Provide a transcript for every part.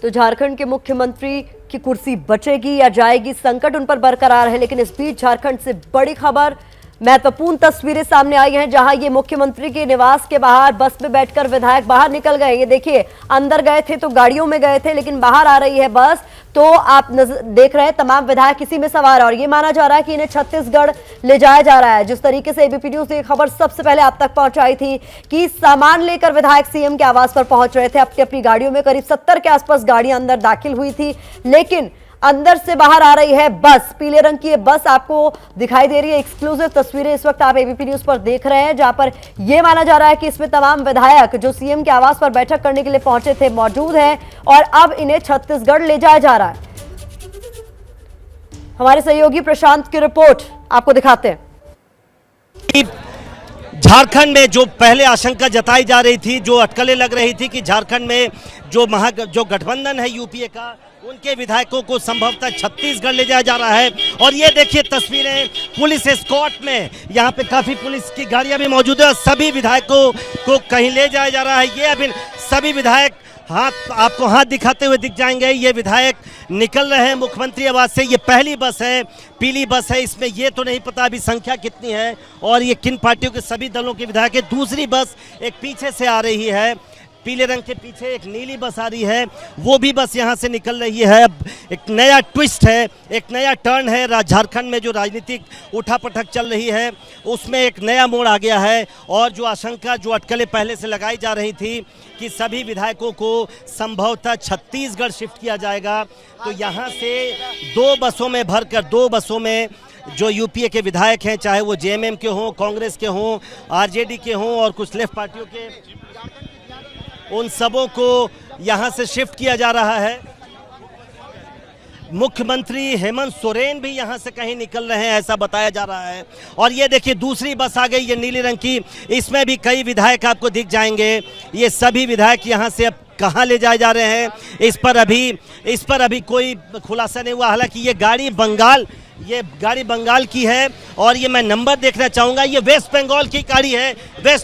तो झारखंड के मुख्यमंत्री की कुर्सी बचेगी या जाएगी, संकट उन पर बरकरार है। लेकिन इस बीच झारखंड से बड़ी खबर, महत्वपूर्ण तस्वीरें सामने आई हैं, जहां ये मुख्यमंत्री के निवास के बाहर बस में बैठकर विधायक बाहर निकल गए। ये देखिए, अंदर गए थे तो गाड़ियों में गए थे, लेकिन बाहर आ रही है बस, तो आप देख रहे हैं तमाम विधायक इसी में सवार है और ये माना जा रहा है कि इन्हें छत्तीसगढ़ ले जाया जा रहा है। जिस तरीके से एबीपी न्यूज ने खबर सबसे पहले आप तक पहुंचाई थी कि सामान लेकर विधायक सीएम के आवास पर पहुंच रहे थे अपनी अपनी गाड़ियों में। करीब 70 के आसपास गाड़ियां अंदर दाखिल हुई थी, लेकिन अंदर से बाहर आ रही है बस। पीले रंग की ये बस आपको दिखाई दे रही है। एक्सक्लूसिव तस्वीरें इस वक्त आप एबीपी न्यूज पर देख रहे हैं, जहां पर यह माना जा रहा है कि इसमें तमाम विधायक जो सीएम के आवास पर बैठक करने के लिए पहुंचे थे मौजूद हैं और अब इन्हें छत्तीसगढ़ ले जाया जा रहा है। हमारे सहयोगी प्रशांत की रिपोर्ट आपको दिखाते हैं। झारखंड में जो पहले आशंका जताई जा रही थी, जो अटकलें लग रही थी कि झारखंड में जो गठबंधन है यूपीए का, उनके विधायकों को संभवतः छत्तीसगढ़ ले जाया जा रहा है। और ये देखिए तस्वीरें पुलिस एस्कॉर्ट में, यहाँ पे काफी पुलिस की गाड़ियां भी मौजूद है और सभी विधायकों को कहीं ले जाया जा रहा है। ये अभी सभी विधायक आपको हाथ दिखाते हुए दिख जाएंगे। ये विधायक निकल रहे हैं मुख्यमंत्री आवास से। ये पहली बस है, पीली बस है, इसमें ये तो नहीं पता अभी संख्या कितनी है और ये किन पार्टियों के सभी दलों के विधायक है। दूसरी बस एक पीछे से आ रही है, पीले रंग के पीछे एक नीली बस आ रही है, वो भी बस यहाँ से निकल रही है। अब एक नया ट्विस्ट है, एक नया टर्न है। झारखंड में जो राजनीतिक उठापटक चल रही है उसमें एक नया मोड़ आ गया है और जो आशंका, जो अटकलें पहले से लगाई जा रही थी कि सभी विधायकों को संभवतः छत्तीसगढ़ शिफ्ट किया जाएगा, तो यहाँ से दो बसों में जो यूपीए के विधायक हैं, चाहे वो जेएमएम के हों, कांग्रेस के हों, आरजेडी के हों और कुछ लेफ्ट पार्टियों के, उन सबों को यहां से शिफ्ट किया जा रहा है। मुख्यमंत्री हेमंत सोरेन भी यहां से कहीं निकल रहे हैं ऐसा बताया जा रहा है। और ये देखिए दूसरी बस आ गई, ये नीली रंग की, इसमें भी कई विधायक आपको दिख जाएंगे। ये सभी विधायक यहां से अब कहां ले जाए जा रहे हैं, इस पर अभी कोई खुलासा नहीं हुआ। हालांकि ये गाड़ी बंगाल की है और ये मैं नंबर देखना चाहूँगा, ये वेस्ट बंगाल की गाड़ी है।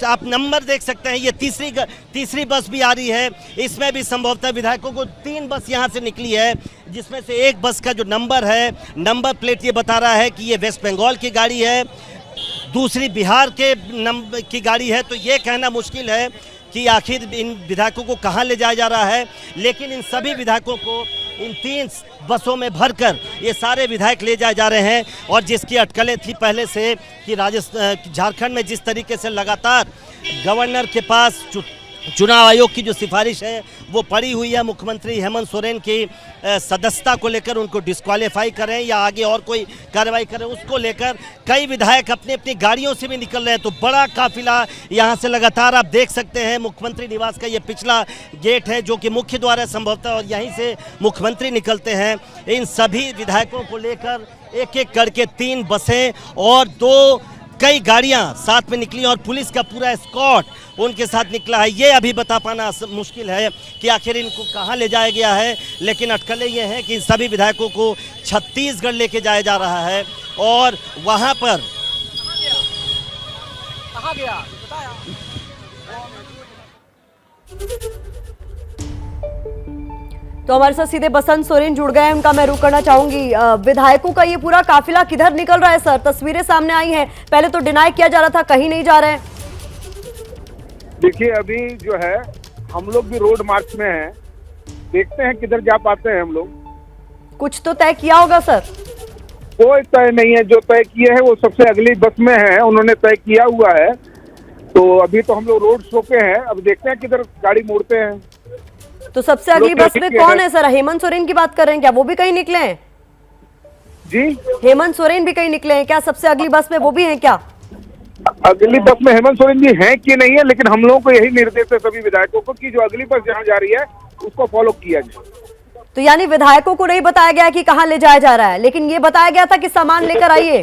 आप नंबर देख सकते हैं, ये तीसरी बस भी आ रही है। इसमें भी संभवतः विधायकों को 3 बस यहाँ से निकली है, जिसमें से एक बस का जो नंबर प्लेट ये बता रहा है कि ये वेस्ट बंगाल की गाड़ी है, दूसरी बिहार की गाड़ी है। तो ये कहना मुश्किल है कि आखिर इन विधायकों को कहां ले जाया जा रहा है, लेकिन इन सभी विधायकों को इन 3 बसों में भरकर ये सारे विधायक ले जाए जा रहे हैं। और जिसकी अटकलें थी पहले से कि झारखंड में जिस तरीके से लगातार गवर्नर के पास चुनाव आयोग की जो सिफारिश है वो पड़ी हुई है, मुख्यमंत्री हेमंत सोरेन की सदस्यता को लेकर उनको डिस्क्वालीफाई करें या आगे और कोई कार्रवाई करें, उसको लेकर कई विधायक अपनी अपनी गाड़ियों से भी निकल रहे हैं। तो बड़ा काफिला यहाँ से लगातार आप देख सकते हैं। मुख्यमंत्री निवास का ये पिछला गेट है जो कि मुख्य द्वार है संभवतः, और यहीं से मुख्यमंत्री निकलते हैं। इन सभी विधायकों को लेकर एक एक करके 3 बसें और कई गाड़ियां साथ में निकली और पुलिस का पूरा एस्कॉर्ट उनके साथ निकला है। ये अभी बता पाना मुश्किल है कि आखिर इनको कहां ले जाया गया है, लेकिन अटकलें ये हैं कि सभी विधायकों को छत्तीसगढ़ लेके जाया जा रहा है और वहां पर कहां गया तो हमारे साथ सीधे बसंत सोरेन जुड़ गए हैं, उनका मैं रुख करना चाहूंगी। विधायकों का ये पूरा काफिला किधर निकल रहा है सर? तस्वीरें सामने आई हैं, पहले तो डिनाई किया जा रहा था कहीं नहीं जा रहे हैं। देखिए अभी जो है हम लोग भी रोड मार्च में हैं, देखते हैं किधर जा पाते हैं हम लोग। कुछ तो तय किया होगा सर? कोई तय नहीं है, जो तय किए हैं वो सबसे अगली बस में है, उन्होंने तय किया हुआ है। तो अभी तो हम लोग रोड शो पे हैं, अब देखते हैं किधर गाड़ी मोड़ते हैं। तो सबसे अगली बस में कौन है सर? हेमंत सोरेन की बात कर रहे हैं क्या? वो भी कहीं निकले हैं जी? हेमंत सोरेन भी कहीं निकले हैं क्या? सबसे अगली बस में वो भी हैं क्या? अगली बस में हेमंत सोरेन जी हैं कि नहीं है, लेकिन हम लोगों को यही निर्देश है सभी विधायकों को कि जो अगली बस जहां जा रही है उसको फॉलो किया जाए। तो यानी विधायकों को नहीं बताया गया कि कहां ले जाया जा रहा है, लेकिन ये बताया गया था कि सामान लेकर आइए,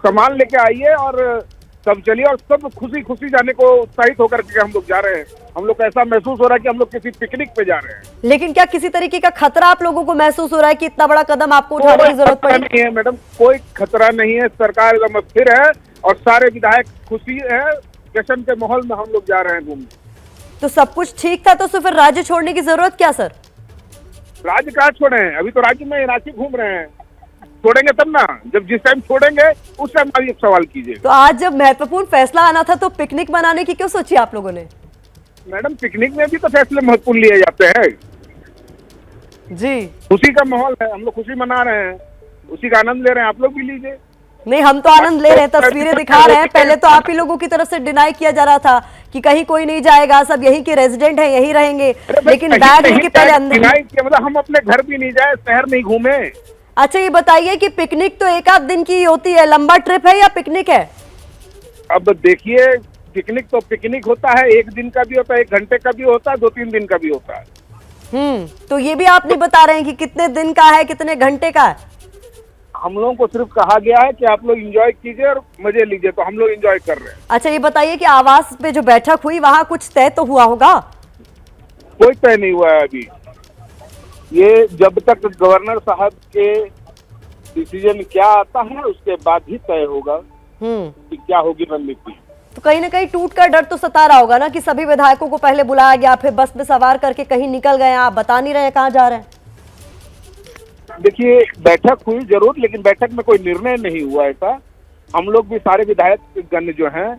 सामान लेके आइए और सब चलिए, और सब खुशी खुशी जाने को उत्साहित होकर के हम लोग जा रहे हैं। हम लोग को ऐसा महसूस हो रहा है कि हम लोग किसी पिकनिक पे जा रहे हैं। लेकिन क्या किसी तरीके का खतरा आप लोगों को महसूस हो रहा है कि इतना बड़ा कदम आपको उठाने की जरूरत पड़ी? नहीं है मैडम, कोई खतरा नहीं है, सरकार एकदम स्थिर है और सारे विधायक खुशी है, जश्न के माहौल में हम लोग जा रहे हैं घूमने। तो सब कुछ ठीक था, तो फिर राज्य छोड़ने की जरूरत क्या सर? राज्य कहाँ छोड़े हैं, अभी तो राज्य में रांची घूम रहे हैं। छोड़ेंगे तब ना, जब जिस टाइम छोड़ेंगे उस टाइम आप एक सवाल कीजिए। तो आज जब महत्वपूर्ण फैसला आना था तो पिकनिक मनाने की क्यों सोची आप लोगों ने? मैडम पिकनिक में भी तो फैसले महत्वपूर्ण लिए जाते हैं। जी खुशी का माहौल है, हम लोग खुशी मना रहे हैं, उसी का आनंद ले रहे हैं, आप लोग भी लीजिए। नहीं, हम तो आनंद ले रहे हैं, तस्वीरें दिखा रहे हैं। पहले तो आप ही लोगों की तरफ से डिनाई किया जा रहा था कि कहीं कोई नहीं जाएगा, सब यहीं के रेजिडेंट हैं, यहीं रहेंगे, लेकिन बैग लेके पहले अंदर। मतलब हम अपने घर भी नहीं जाए, शहर नहीं घूमे। अच्छा ये बताइए कि पिकनिक तो एक आध दिन की होती है, लंबा ट्रिप है या पिकनिक है? अब देखिए, पिकनिक तो पिकनिक होता है, एक दिन का भी होता है, 1 घंटे का भी होता है, 2-3 दिन का भी होता है। तो ये भी आप नहीं बता रहे हैं कि कितने दिन का है, कितने घंटे का है? हम लोगों को सिर्फ कहा गया है कि आप लोग एंजॉय कीजिए और मजे लीजिए, तो हम लोग एंजॉय कर रहे हैं। अच्छा ये बताइए कि आवास पे जो बैठक हुई वहां कुछ तय तो हुआ होगा? कोई तय नहीं हुआ है अभी। ये जब तक गवर्नर साहब के डिसीजन क्या आता है उसके बाद ही तय होगा कि क्या होगी रणनीति। तो कहीं ना कहीं टूट का डर तो सता रहा होगा ना कि सभी विधायकों को पहले बुलाया गया, फिर बस में सवार करके कहीं निकल गए, आप बता नहीं रहे कहाँ जा रहे हैं। देखिए बैठक हुई जरूर, लेकिन बैठक में कोई निर्णय नहीं हुआ ऐसा। हम लोग भी सारे विधायक गण जो हैं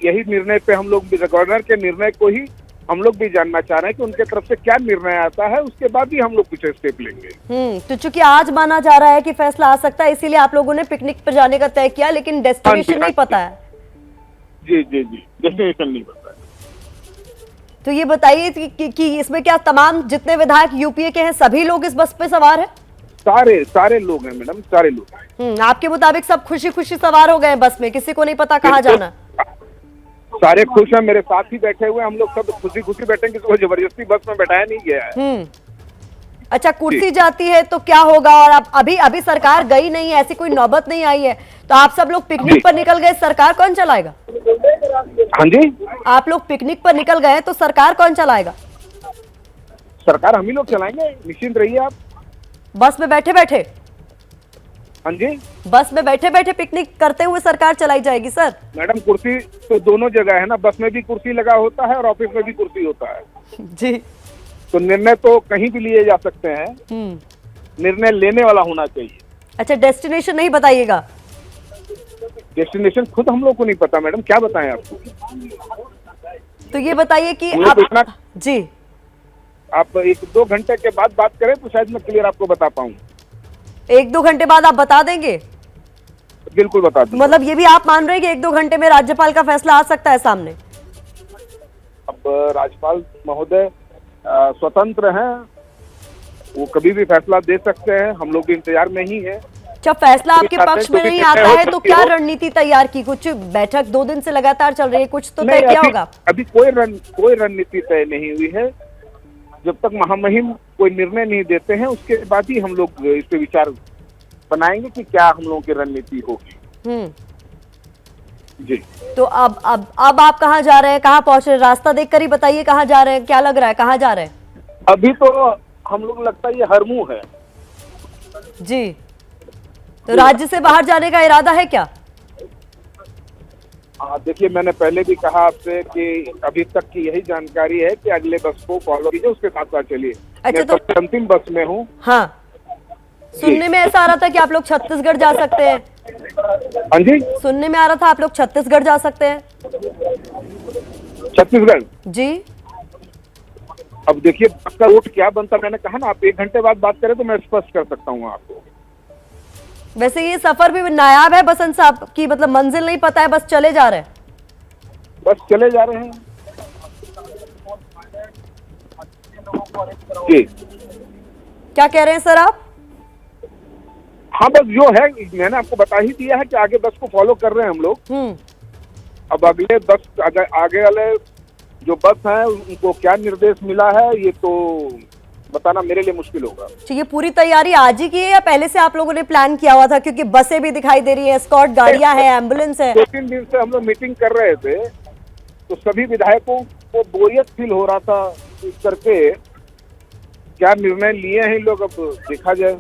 यही निर्णय पे, हम लोग भी गवर्नर के निर्णय को ही हम लोग भी जानना चाह रहे हैं कि उनके तरफ से क्या निर्णय आता है, उसके बाद ही हम लोग कुछ स्टेप लेंगे। तो चूंकि आज माना जा रहा है कि फैसला आ सकता है, इसीलिए आप लोगों ने पिकनिक पर जाने का तय किया, लेकिन डेस्टिनेशन नहीं पता है। जी जी जी, डेस्टिनेशन नहीं पता है। तो ये बताइए कि इसमें क्या तमाम जितने विधायक यूपीए के हैं सभी लोग इस बस पे सवार हैं? सारे लोग हैं मैडम, सारे लोग। आपके मुताबिक सब खुशी खुशी सवार हो गए हैं बस में, किसी को नहीं पता कहाँ जाना? सारे खुश हैं, मेरे साथ ही बैठे हुए, हम लोग सब खुशी खुशी बैठे, किसी को जबरदस्ती बस में बैठाया नहीं गया है। अच्छा कुर्सी जाती है तो क्या होगा? और अब अभी सरकार गई नहीं है, ऐसी कोई नौबत नहीं आई है, तो आप सब लोग पिकनिक पर निकल गए, सरकार कौन चलाएगा? हाँ जी, आप लोग पिकनिक पर निकल गए तो सरकार कौन चलाएगा? सरकार हम ही लोग चलाएंगे, निश्चिंत रहिए आप। बस में बैठे बैठे? हाँ जी, बस में बैठे बैठे पिकनिक करते हुए सरकार चलाई जाएगी सर? मैडम कुर्सी तो दोनों जगह है ना, बस में भी कुर्सी लगा होता है और ऑफिस में भी कुर्सी होता है। जी, तो निर्णय तो कहीं भी लिए जा सकते हैं, निर्णय लेने वाला होना चाहिए। अच्छा डेस्टिनेशन नहीं बताइएगा? डेस्टिनेशन खुद हम लोग को नहीं पता मैडम, क्या बताएं आपको। तो ये बताइए कि आप जी आप 1-2 घंटे के बाद बात करें तो शायद मैं क्लियर आपको बता पाऊँ। 1-2 घंटे बाद आप बता देंगे? बिल्कुल बता दूं। मतलब ये भी आप मान रहे हैं कि 1-2 घंटे में राज्यपाल का फैसला आ सकता है सामने? अब राज्यपाल महोदय स्वतंत्र हैं, वो कभी भी फैसला दे सकते हैं, हम लोग भी इंतजार में ही हैं। जब फैसला आपके पक्ष में नहीं आता है तो क्या रणनीति तैयार की? कुछ बैठक 2 दिन से लगातार चल रही है, कुछ तो तय किया होगा? अभी कोई रणनीति तय नहीं हुई है। जब तक महामहिम कोई निर्णय नहीं देते हैं उसके बाद ही हम लोग इस पे विचार बनाएंगे कि क्या हम लोगों की रणनीति होगी। जी, तो अब आप कहाँ जा रहे हैं, कहाँ पहुंच रहे हैं? रास्ता देखकर ही बताइए कहाँ जा रहे हैं, क्या लग रहा है कहाँ जा रहे हैं? अभी तो हम लोग लगता है ये हरमू है। जी, तो राज्य से बाहर जाने का इरादा है क्या? देखिए मैंने पहले भी कहा आपसे कि अभी तक की यही जानकारी है कि अगले बस को फॉलो कीजिए, उसके साथ साथ चलिए। अच्छा, मैं तो अंतिम बस में हूँ। हाँ, सुनने में ऐसा आ रहा था कि आप लोग छत्तीसगढ़ जा सकते हैं। हाँ जी, सुनने में आ रहा था आप लोग छत्तीसगढ़ जा सकते हैं। छत्तीसगढ़? जी, अब देखिए बस का रूट क्या बनता, मैंने कहा ना आप 1 घंटे बाद बात करें तो मैं स्पष्ट कर सकता हूँ आपको। वैसे ये सफर भी नायाब है बसंत साहब की, मतलब मंजिल नहीं पता है, बस चले जा रहे हैं। बस चले जा रहे हैं जी। क्या कह रहे हैं सर आप? हाँ बस जो है मैंने आपको बता ही दिया है कि आगे बस को फॉलो कर रहे हैं हम लोग। अब अगले बस आगे वाले जो बस हैं उनको क्या निर्देश मिला है ये तो बताना मेरे लिए मुश्किल होगा। ये पूरी तैयारी आज ही की है या पहले से आप लोगों ने प्लान किया हुआ था? क्योंकि बसें भी दिखाई दे रही है, एस्कॉर्ट गाड़ियां हैं, एम्बुलेंस है। 2-3 दिन से हम लोग मीटिंग कर रहे थे तो सभी विधायकों को बोरियत फील हो रहा था इस करके क्या निर्णय लिए हैं लोग, अब देखा जाए।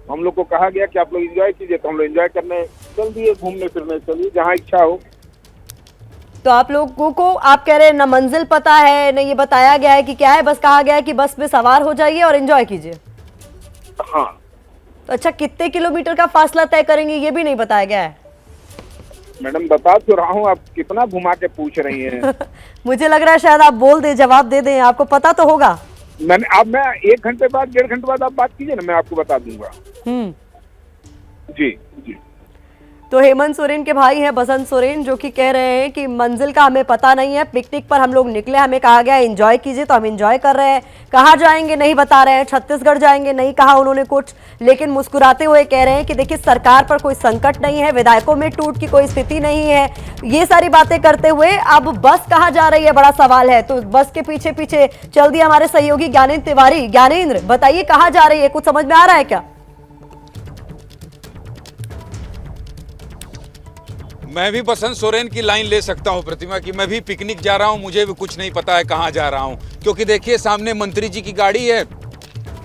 हम लोग को कहा गया कि आप लोग एंजॉय कीजिए, तो हम लोग एंजॉय करने चल दिए, घूमने फिरने चलिए जहाँ इच्छा हो। तो आप लोगों को, आप कह रहे हैं ना मंजिल पता है, न ये बताया गया है कि क्या है, बस कहा गया है कि बस में सवार हो जाइए और एंजॉय कीजिए। हाँ तो अच्छा, कितने किलोमीटर का फासला तय करेंगे ये भी नहीं बताया गया है। मैडम, बता तो रहा हूँ, आप कितना घुमा के पूछ रही हैं। मुझे लग रहा है शायद आप बोल दें, जवाब दे दें, आपको पता तो होगा। मैं 1 घंटे बाद 1.5 घंटे बाद आप बात कीजिए ना, मैं आपको बता दूंगा। जी जी। तो हेमंत सोरेन के भाई हैं बसंत सोरेन, जो कि कह रहे हैं कि मंजिल का हमें पता नहीं है, पिकनिक पर हम लोग निकले, हमें कहा गया एंजॉय कीजिए तो हम एंजॉय कर रहे हैं। कहाँ जाएंगे नहीं बता रहे हैं, छत्तीसगढ़ जाएंगे नहीं कहा उन्होंने कुछ, लेकिन मुस्कुराते हुए कह रहे हैं कि देखिए सरकार पर कोई संकट नहीं है, विधायकों में टूट की कोई स्थिति नहीं है। ये सारी बातें करते हुए अब बस कहाँ जा रही है बड़ा सवाल है। तो बस के पीछे पीछे चल दिया हमारे सहयोगी ज्ञानेंद्र तिवारी। ज्ञानेंद्र, बताइए कहाँ जा रही है, कुछ समझ में आ रहा है क्या? मैं भी बसंत सोरेन की लाइन ले सकता हूं प्रतिमा की, मैं भी पिकनिक जा रहा हूं, मुझे भी कुछ नहीं पता है कहां जा रहा हूं, क्योंकि देखिए सामने मंत्री जी की गाड़ी है,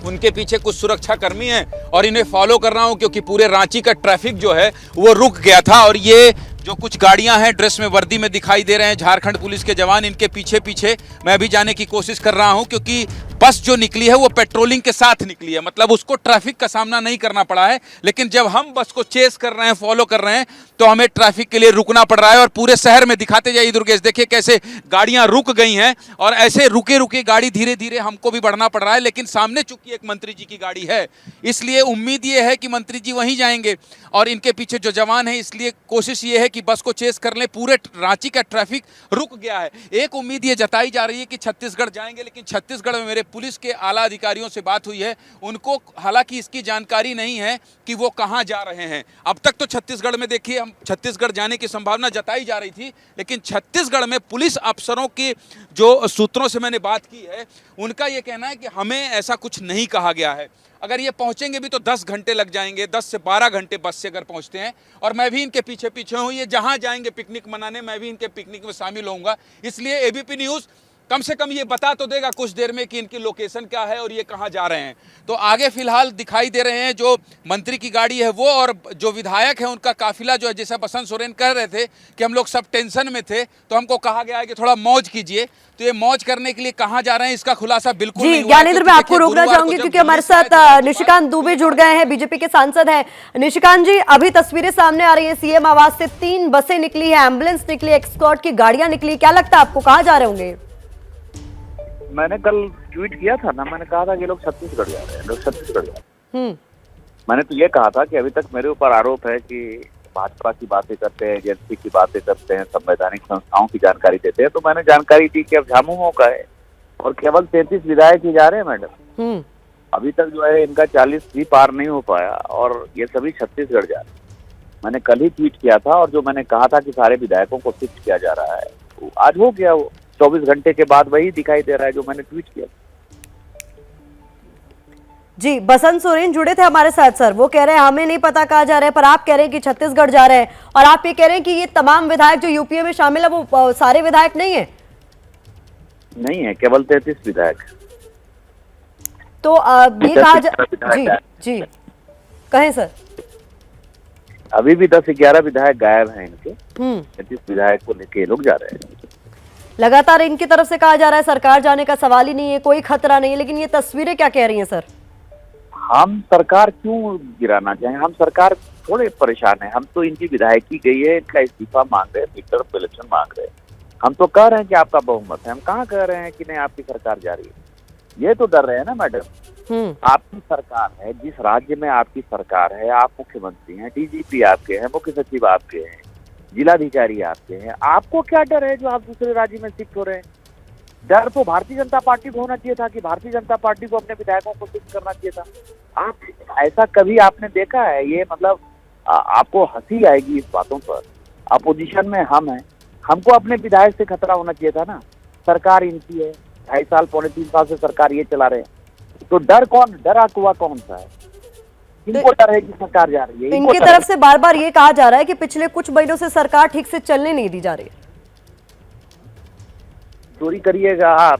उनके पीछे कुछ सुरक्षा कर्मी हैं और इन्हें फॉलो कर रहा हूं क्योंकि पूरे रांची का ट्रैफिक जो है वो रुक गया था। और ये जो कुछ गाड़ियां हैं ड्रेस में वर्दी में दिखाई दे रहे हैं झारखंड पुलिस के जवान, इनके पीछे पीछे मैं भी जाने की कोशिश कर रहा हूं, क्योंकि बस जो निकली है वो पेट्रोलिंग के साथ निकली है, मतलब उसको ट्रैफिक का सामना नहीं करना पड़ा है। लेकिन जब हम बस को चेस कर रहे हैं, फॉलो कर रहे हैं, तो हमें ट्रैफिक के लिए रुकना पड़ रहा है। और पूरे शहर में दिखाते जाइए दुर्गेश, देखिए कैसे गाड़ियां रुक गई हैं और ऐसे रुके रुके गाड़ी धीरे धीरे हमको भी बढ़ना पड़ रहा है। लेकिन सामने चूंकि एक मंत्री जी की गाड़ी है, इसलिए उम्मीद ये है कि मंत्री जी वहीं जाएंगे और इनके पीछे जो जवान है, इसलिए कोशिश ये है कि बस को चेस कर लें। पूरे रांची का ट्रैफिक रुक गया है। एक उम्मीद ये जताई जा रही है कि छत्तीसगढ़ जाएंगे, लेकिन छत्तीसगढ़ में मेरे पुलिस के आला अधिकारियों से बात हुई है, उनको हालांकि इसकी जानकारी नहीं है कि वो कहां जा रहे हैं। अब तक तो छत्तीसगढ़ में देखिए हम छत्तीसगढ़ जाने की संभावना जताई जा रही थी, लेकिन छत्तीसगढ़ में पुलिस अफसरों के जो सूत्रों से मैंने बात की है, उनका ये कहना है कि हमें ऐसा कुछ नहीं कहा गया है। अगर ये पहुंचेंगे भी तो 10 घंटे लग जाएंगे, 10 से 12 घंटे बस से अगर पहुंचते हैं। और मैं भी इनके पीछे पीछे हूं, ये जहां जाएंगे पिकनिक मनाने, मैं भी इनके पिकनिक में शामिल होऊंगा। इसलिए एबीपी न्यूज़ कम से कम ये बता तो देगा कुछ देर में कि इनकी लोकेशन क्या है और ये कहाँ जा रहे हैं। तो आगे फिलहाल दिखाई दे रहे हैं जो मंत्री की गाड़ी है वो, और जो विधायक है उनका काफिला जो है, जैसा बसंत सोरेन कह रहे थे कि हम लोग सब टेंशन में थे, तो हमको कहा गया है कि थोड़ा मौज कीजिए। तो ये मौज करने के लिए कहाँ जा रहे हैं इसका खुलासा बिल्कुल नहीं हुआ है। ज्ञानेंद्र, मैं आपको रोकना चाहूंगी क्योंकि हमारे साथ निशिकांत दुबे जुड़ गए हैं, बीजेपी के सांसद हैं। निशिकांत जी, अभी तस्वीरें सामने आ रही है सीएम आवास से, 3 बसें निकली है, एम्बुलेंस निकली, एस्कॉर्ट की गाड़ियां निकली, क्या लगता है आपको कहाँ जा रहे होंगे? मैंने कल ट्वीट किया था ना, मैंने कहा था कि लोग छत्तीसगढ़ जा रहे हैं, लोग छत्तीसगढ़ जा रहे हैं। मैंने तो ये कहा था कि अभी तक मेरे ऊपर आरोप है कि भाजपा की बातें करते हैं, एजेंसी की बातें करते हैं, संवैधानिक संस्थाओं की जानकारी देते हैं। तो मैंने जानकारी दी कि अब झामुमो का है और केवल 33 विधायक ही जा रहे हैं मैडम। अभी तक जो है इनका 40 भी पार नहीं हो पाया और ये सभी छत्तीसगढ़ जा रहे हैं। मैंने कल ही ट्वीट किया था और जो मैंने कहा था कि सारे विधायकों को शिफ्ट किया जा रहा है, तो आज हो गया। वो 24 घंटे के बाद वही दिखाई दे रहा है जो मैंने ट्वीट किया। जी, बसंत सोरेन जुड़े थे हमारे साथ सर, वो कह रहे हैं हमें नहीं पता कहाँ जा रहे हैं, पर आप कह रहे हैं कि छत्तीसगढ़ जा रहे हैं, और आप ये कह रहे हैं कि ये तमाम विधायक जो यूपीए में शामिल है वो सारे विधायक नहीं है? नहीं है, केवल 33 विधायक। तो ये कहा जी जी कहें सर। अभी भी 10-11 विधायक गायब हैं इनके, 33 विधायक को लेके लोग जा रहे हैं। लगातार इनकी तरफ से कहा जा रहा है सरकार जाने का सवाल ही नहीं है, कोई खतरा नहीं है, लेकिन ये तस्वीरें क्या कह रही हैं सर? हम सरकार क्यों गिराना चाहें? हम सरकार थोड़े परेशान है। हम तो इनकी विधायकी गई है, इनका इस्तीफा मांग रहे हैं, मिड टर्म इलेक्शन मांग रहे हैं। हम तो कह रहे हैं कि आपका बहुमत है, हम कहाँ कह रहे हैं कि नहीं आपकी सरकार जा रही है। ये तो डर रहे हैं ना मैडम। आपकी सरकार है, जिस राज्य में आपकी सरकार है, आप मुख्यमंत्री हैं, डीजीपी आपके हैं, मुख्य सचिव आपके हैं, जिलाधिकारी आपके हैं, आपको क्या डर है जो आप दूसरे राज्य में शिफ्ट हो रहे हैं? डर तो भारतीय जनता पार्टी को होना चाहिए था कि भारतीय जनता पार्टी को अपने विधायकों को शिफ्ट करना चाहिए था। आप ऐसा कभी आपने देखा है? ये मतलब आपको हंसी आएगी इस बातों पर। अपोजिशन में हम हैं, हमको अपने विधायक से खतरा होना चाहिए था ना। सरकार इनकी है, 2.5 साल 3.25 साल से सरकार ये चला रहे हैं, तो डर हुआ कौन सा है? इनको डर है कि सरकार जा रही है। इनकी तरफ से बार बार ये कहा जा रहा है कि पिछले कुछ महीनों से सरकार ठीक से चलने नहीं दी जा रही है। चोरी करिएगा आप,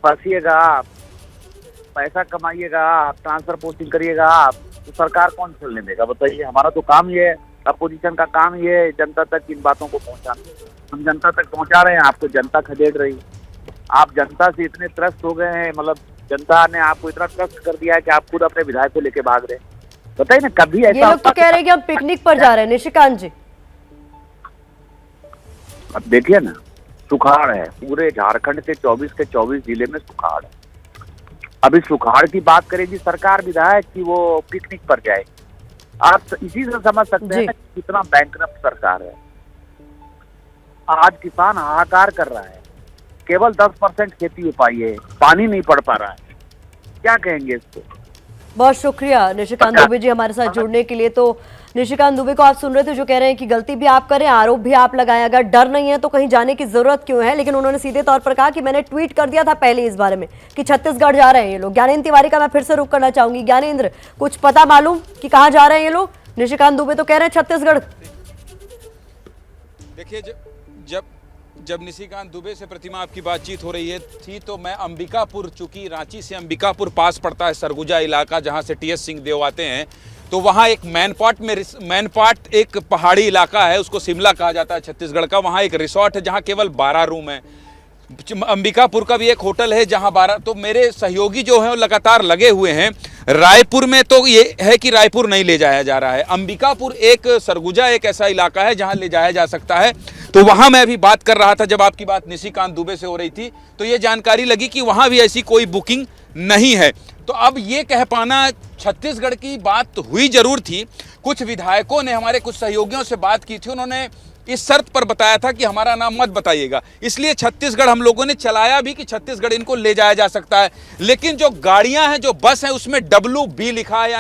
फंसिएगा आप, पैसा कमाइएगा आप, ट्रांसफर पोस्टिंग करिएगा आप, तो सरकार कौन चलने देगा? बताइए। हमारा तो काम ये है अपोजिशन का काम ये है जनता तक इन बातों को पहुंचाना। हम जनता तक पहुंचा रहे हैं, आपको जनता खदेड़ रही है। आप जनता से इतने त्रस्त हो गए हैं, मतलब जनता ने आपको इतना ट्रस्ट कर दिया है कि आप खुद अपने विधायक को लेके भाग रहे हैं। बताइए ना, कभी ऐसा ये लोग तो कह रहे हैं कि हम पिकनिक पर जा रहे हैं निशिकांत जी। अब देखिए ना, सुखाड़ है पूरे झारखंड के 24 के 24 जिले में सुखाड़ है। अभी सुखाड़ की बात करेगी सरकार, विधायक की वो पिकनिक पर जाए। आप इसी से समझ सकते हैं कि कितना बैंकरप्ट सरकार है। आज किसान हाहाकार कर रहा है, केवल 10% खेती हो पाई है, पानी नहीं पड़ पा रहा है। क्या कहेंगे इसको? बहुत शुक्रिया निशिकांत दुबे जी हमारे साथ जुड़ने के लिए। तो निशिकांत दुबे को आप सुन रहे थे, जो कह रहे हैं कि गलती भी आप करें, आरोप भी आप लगाएं, अगर डर नहीं है तो कहीं जाने की जरूरत क्यों है। लेकिन उन्होंने सीधे तौर पर कहा कि मैंने ट्वीट कर दिया था पहले इस बारे में कि छत्तीसगढ़ जा रहे हैं ये लोग। ज्ञानेंद्र तिवारी का मैं फिर से रुख करना चाहूंगी। ज्ञानेंद्र, कुछ पता मालूम कि कहाँ जा रहे हैं ये लोग? निशिकांत दुबे तो कह रहे हैं छत्तीसगढ़। देखिए, जब निशिकांत दुबे से प्रतिमा आपकी बातचीत हो रही थी तो मैं अंबिकापुर, चूंकि रांची से अंबिकापुर पास पड़ता है, सरगुजा इलाका जहां से टीएस सिंहदेव आते हैं, तो वहां एक मैनपाट एक पहाड़ी इलाका है, उसको शिमला कहा जाता है छत्तीसगढ़ का। वहां एक रिसोर्ट है जहां केवल 12 रूम है। अंबिकापुर का भी एक होटल है जहां 12। तो मेरे सहयोगी जो हैं वो लगातार लगे हुए हैं। रायपुर में तो ये है कि रायपुर नहीं ले जाया जा रहा है। अंबिकापुर एक सरगुजा एक ऐसा इलाका है जहां ले जाया जा सकता है। तो वहां मैं अभी बात कर रहा था, जब आपकी बात निशिकांत दुबे से हो रही थी तो ये जानकारी लगी कि वहां भी ऐसी कोई बुकिंग नहीं है। तो अब ये कह पाना, छत्तीसगढ़ की बात हुई जरूर थी। कुछ विधायकों ने, हमारे कुछ सहयोगियों से बात की थी, उन्होंने इस शर्त पर बताया था कि हमारा नाम मत बताइएगा। इसलिए छत्तीसगढ़ हम लोगों ने चलाया भी कि छत्तीसगढ़ इनको ले जाया जा सकता है। लेकिन जो गाड़ियां हैं, जो बस है, उसमें WB लिखा है,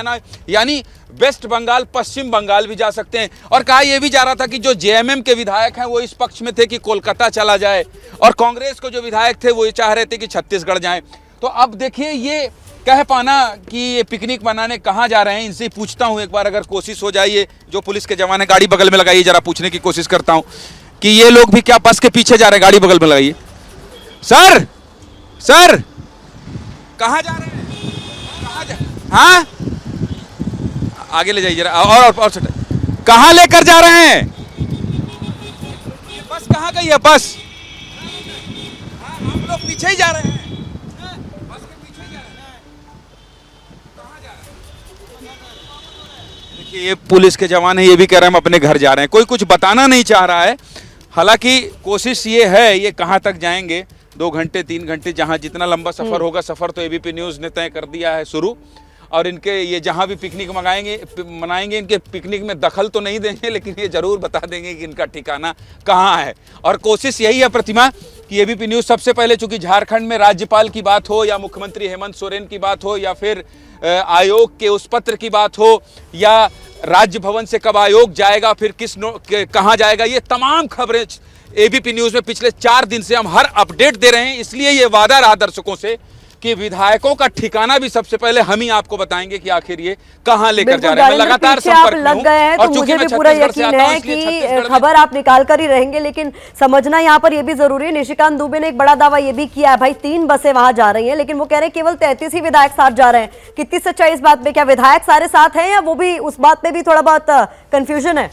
यानी वेस्ट बंगाल, पश्चिम बंगाल भी जा सकते हैं। और कहा यह भी जा रहा था कि जो JMM के विधायक हैं वो इस पक्ष में थे कि कोलकाता चला जाए, और कांग्रेस को जो विधायक थे वो ये चाह रहे थे कि छत्तीसगढ़ जाएं। तो अब देखिए, ये कह पाना कि ये पिकनिक मनाने कहाँ जा रहे हैं, इनसे पूछता हूँ एक बार, अगर कोशिश हो जाए। जो पुलिस के जवान है, गाड़ी बगल में लगाइए, जरा पूछने की कोशिश करता हूँ कि ये लोग भी क्या बस के पीछे जा रहे हैं। गाड़ी बगल में लगाइए। सर कहाँ जा रहे हैं? कहाँ जा? हाँ, आगे ले जाइए जरा, और कहाँ लेकर जा रहे हैं? ये बस कहाँ गई है? बस हम लोग पीछे ही जा रहे हैं। ये पुलिस के जवान है, ये भी कह रहे हैं हम अपने घर जा रहे हैं। कोई कुछ बताना नहीं चाह रहा है। हालांकि कोशिश ये है, ये कहाँ तक जाएंगे, 2 घंटे 3 घंटे, जहाँ जितना लंबा सफ़र होगा। सफ़र तो ABP न्यूज़ ने तय कर दिया है शुरू। और इनके ये जहाँ भी पिकनिक मनाएंगे, इनके पिकनिक में दखल तो नहीं देंगे, लेकिन ये ज़रूर बता देंगे कि इनका ठिकाना कहाँ है। और कोशिश यही है प्रतिमा कि ABP न्यूज़ सबसे पहले, चूंकि झारखंड में राज्यपाल की बात हो, या मुख्यमंत्री हेमंत सोरेन की बात हो, या फिर आयोग के उस पत्र की बात हो, या राज्य भवन से कब आयोग जाएगा, फिर कहाँ जाएगा, ये तमाम खबरें ABP न्यूज़ में पिछले 4 दिन से हम हर अपडेट दे रहे हैं। इसलिए ये वादा रहा दर्शकों से कि विधायकों का ठिकाना भी सबसे पहले हम ही आपको बताएंगे कि आखिर ये कहाँ लेकर जा रहे हैं। मैं लगातार संपर्क में हूं, गए हैं, तो मुझे भी पूरा यकीन है कि खबर आप निकाल कर ही रहेंगे। लेकिन समझना यहाँ पर ये भी जरूरी है, निशिकांत दुबे ने एक बड़ा दावा ये भी किया है, भाई 3 बसें वहां जा रही हैं, लेकिन वो कह रहे हैं केवल 33 ही विधायक साथ जा रहे हैं। कितनी सच्चाई इस बात में? क्या विधायक सारे साथ हैं, या वो भी, उस बात में भी थोड़ा बहुत कंफ्यूजन है?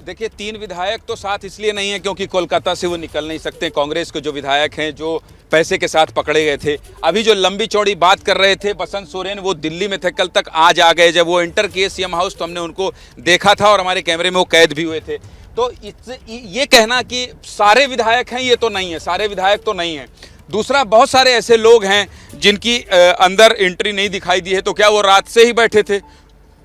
देखिए, 3 विधायक तो साथ इसलिए नहीं है क्योंकि कोलकाता से वो निकल नहीं सकते। कांग्रेस के जो विधायक हैं, जो पैसे के साथ पकड़े गए थे, अभी जो लंबी चौड़ी बात कर रहे थे बसंत सोरेन, वो दिल्ली में थे, कल तक आज आ गए। जब वो एंटर किए CM हाउस तो हमने उनको देखा था, और हमारे कैमरे में वो कैद भी हुए थे। तो ये कहना कि सारे विधायक हैं, ये तो नहीं है, सारे विधायक तो नहीं है। दूसरा, बहुत सारे ऐसे लोग हैं जिनकी अंदर एंट्री नहीं दिखाई दी है। तो क्या वो रात से ही बैठे थे?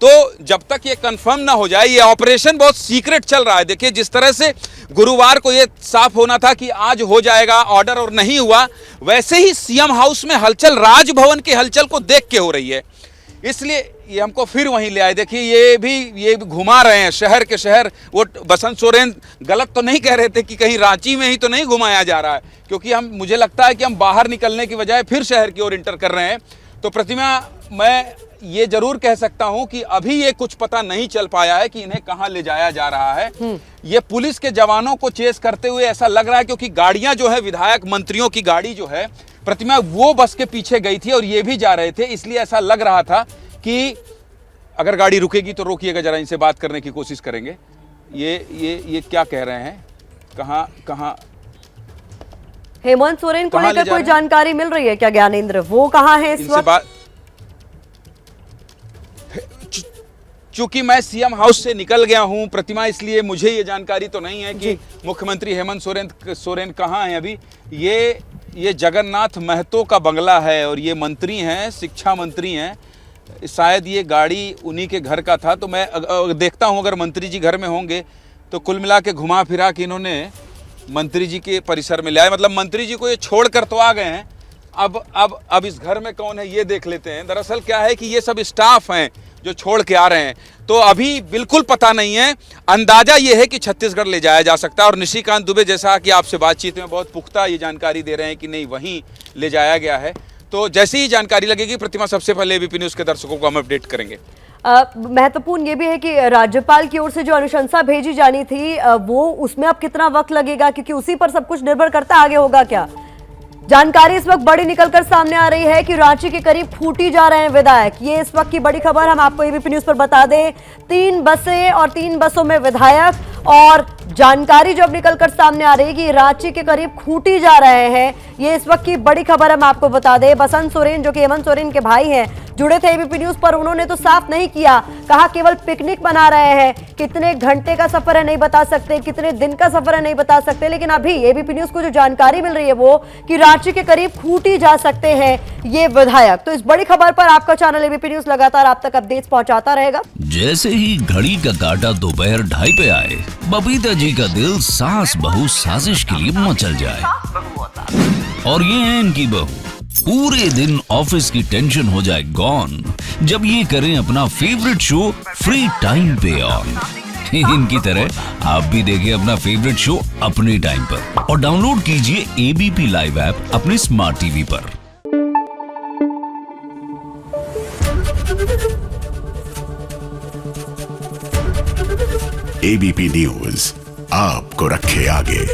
तो जब तक ये कंफर्म ना हो जाए, ये ऑपरेशन बहुत सीक्रेट चल रहा है। देखिए, जिस तरह से गुरुवार को ये साफ होना था कि आज हो जाएगा ऑर्डर, और नहीं हुआ, वैसे ही CM हाउस में हलचल, राजभवन की हलचल को देख के हो रही है। इसलिए ये हमको फिर वहीं ले आए। देखिए, ये भी घुमा रहे हैं शहर के शहर। वो बसंत सोरेन गलत तो नहीं कह रहे थे कि कहीं रांची में ही तो नहीं घुमाया जा रहा है, क्योंकि मुझे लगता है कि हम बाहर निकलने की बजाय फिर शहर की ओर इंटर कर रहे हैं। तो प्रतिमा, मैं ये जरूर कह सकता हूं कि अभी ये कुछ पता नहीं चल पाया है कि इन्हें कहां ले जाया जा रहा है। ये पुलिस के जवानों को चेस करते हुए ऐसा लग रहा है, क्योंकि गाड़ियां जो है, विधायक मंत्रियों की गाड़ी जो है प्रतिमा, वो बस के पीछे गई थी और ये भी जा रहे थे। इसलिए ऐसा लग रहा था कि अगर गाड़ी रुकेगी तो रोकिएगा, जरा इनसे बात करने की कोशिश करेंगे। ये क्या कह रहे हैं, कहाँ हेमंत सोरेन को कहाँ ले लेकर जा कोई रहे हैं? जानकारी मिल रही है क्या ज्ञानेंद्र? वो कहाँ है इस इनसे वक्त? बात, चूंकि मैं सीएम हाउस से निकल गया हूं प्रतिमा, इसलिए मुझे ये जानकारी तो नहीं है कि मुख्यमंत्री हेमंत सोरेन कहाँ हैं अभी। ये जगन्नाथ महतो का बंगला है और ये मंत्री हैं, शिक्षा मंत्री हैं। शायद ये गाड़ी उन्हीं के घर का था। तो मैं देखता हूं अगर मंत्री जी घर में होंगे तो कुल मिला के घुमा फिरा के इन्होंने मंत्री जी के परिसर में ले आए। मतलब मंत्री जी को ये छोड़ कर तो आ गए हैं, अब इस घर में कौन है ये देख लेते हैं। दरअसल क्या है कि ये सब स्टाफ हैं जो छोड़ के आ रहे हैं, तो अभी बिल्कुल पता नहीं है। अंदाजा ये है कि छत्तीसगढ़ ले जाया जा सकता है और निशिकांत दुबे जैसा कि आपसे बातचीत में बहुत पुख्ता ये जानकारी दे रहे हैं कि नहीं, वहीं ले जाया गया है। तो जैसे ही जानकारी लगेगी प्रतिमा, सबसे पहले एबीपी न्यूज़ के दर्शकों को हम अपडेट करेंगे। महत्वपूर्ण ये भी है कि राज्यपाल की ओर से जो अनुशंसा भेजी जानी थी वो उसमें अब कितना वक्त लगेगा, क्योंकि उसी पर सब कुछ निर्भर करता आगे होगा क्या। जानकारी इस वक्त बड़ी निकलकर सामने आ रही है कि रांची के करीब खूंटी जा रहे हैं विधायक। ये इस वक्त की बड़ी खबर हम आपको एबीपी न्यूज़ पर बता दें। 3 बसें और 3 बसों में विधायक, और जानकारी जब निकलकर सामने आ रही है कि रांची के करीब खूंटी जा रहे हैं। ये इस वक्त की बड़ी खबर हम आपको बता दें। बसंत सोरेन जो कि हेमंत सोरेन के भाई हैं, जुड़े थे एबीपी न्यूज़ पर। उन्होंने तो साफ नहीं किया, कहा केवल पिकनिक मना रहे हैं। कितने घंटे का सफर है नहीं बता सकते, कितने दिन का सफर है नहीं बता सकते, लेकिन अभी एबीपी न्यूज़ को जो जानकारी मिल रही है वो कि रांची के करीब खूंटी जा सकते हैं ये विधायक। तो इस बड़ी खबर पर आपका चैनल एबीपी न्यूज़ लगातार आप तक अपडेट्स पहुंचाता रहेगा। जैसे ही घड़ी का काटा दोपहर 2:30 पे आए, बबीता जी का दिल सास बहू साजिश के लिए मचल जाए। और ये है इनकी बहू, पूरे दिन ऑफिस की टेंशन हो जाए गॉन जब ये करें अपना फेवरेट शो फ्री टाइम पे ऑन। इनकी तरह आप भी देखिए अपना फेवरेट शो अपने टाइम पर और डाउनलोड कीजिए एबीपी लाइव ऐप अपने स्मार्ट टीवी पर। एबीपी न्यूज़ आपको रखे आगे।